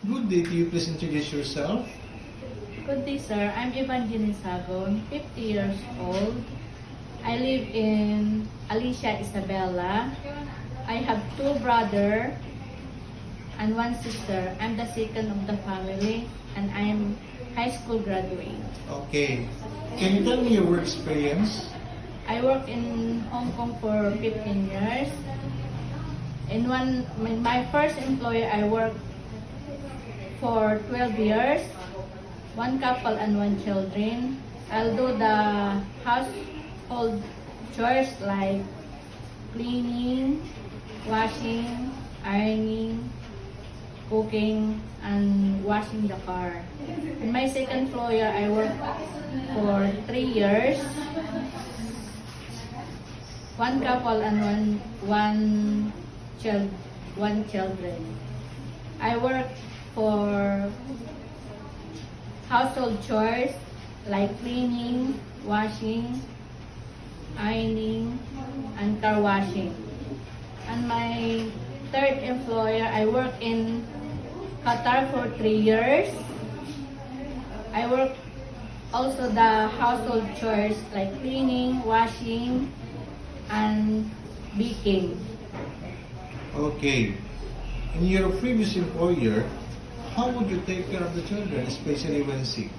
Good day. Do you please introduce yourself? Good day, sir. I'm Evangeline Sagon, 50 years old. I live in Alicia, Isabela. I have 2 brothers and 1 sister. I'm the second of the family, and I'm high school graduate. Okay. Can you tell me your work experience? I work in Hong Kong for 15 years. In my first employer, I worked for 12 years, 1 couple and 1 children. I'll do the household chores like cleaning, washing, ironing, cooking, and washing the car. In my second employer, I worked for 3 years, 1 couple and one children. I work for household chores like cleaning, washing, ironing, and car washing. And my third employer, I work in Qatar for 3 years. I work also the household chores like cleaning, washing, and baking. Okay. In your previous employer, how would you take care of the children, especially when sick?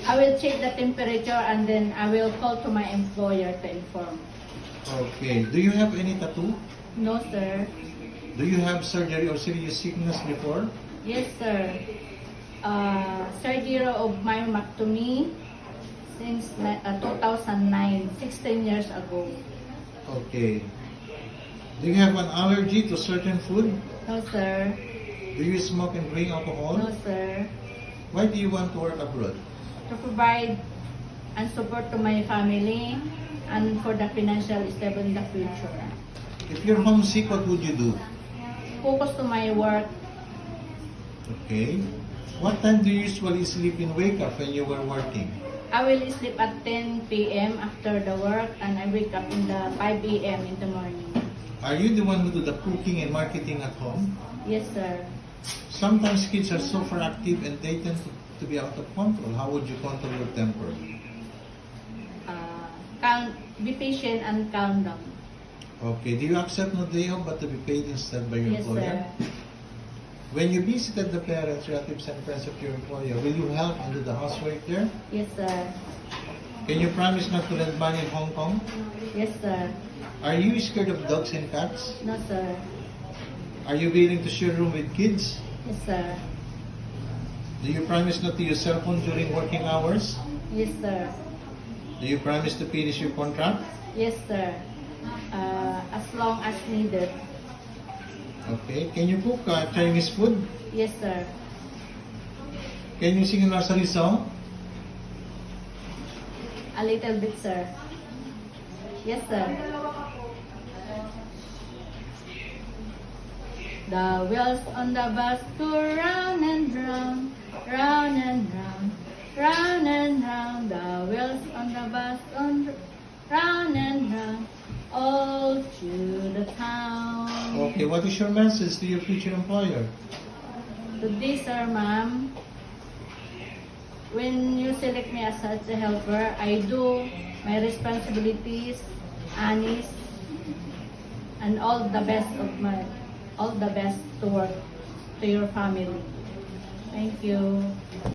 I will check the temperature and then I will call to my employer to inform. Okay. Do you have any tattoo? No, sir. Do you have surgery or serious sickness before? Yes, sir. Surgery of myomectomy since 2009, 16 years ago. Okay. Do you have an allergy to certain food? No, sir. Do you smoke and drink alcohol? No, sir. Why do you want to work abroad? To provide and support to my family and for the financial stable in the future. If you're homesick, what would you do? Focus to my work. Okay. What time do you usually sleep and wake up when you were working? I will sleep at 10 p.m. after the work and I wake up in the 5 a.m. in the morning. Are you the one who do the cooking and marketing at home? Yes, sir. Sometimes kids are super active and they tend to be out of control. How would you control your temper? Be patient and calm down. Okay. Do you accept no day off but to be paid instead by your Yes, employer? sir. When you visited the parents, relatives, and friends of your employer, will you help and do the housework there? Yes, sir. Can you promise not to lend money in Hong Kong? Yes, sir. Are you scared of dogs and cats? No, sir. Are you willing to share a room with kids? Yes, sir. Do you promise not to use cell phone during working hours? Yes, sir. Do you promise to finish your contract? Yes, sir. As long as needed. Okay. Can you cook Chinese food? Yes, sir. Can you sing a nursery song? A little bit, sir. Yes, sir. The wheels on the bus go round and round, round and round, round and round. The wheels on the bus round and round, all through the town. Okay. What is your message to your future employer? Today, sir, ma'am, when you select me as such a helper, I do my responsibilities, honest, and all the best to work to your family. Thank you.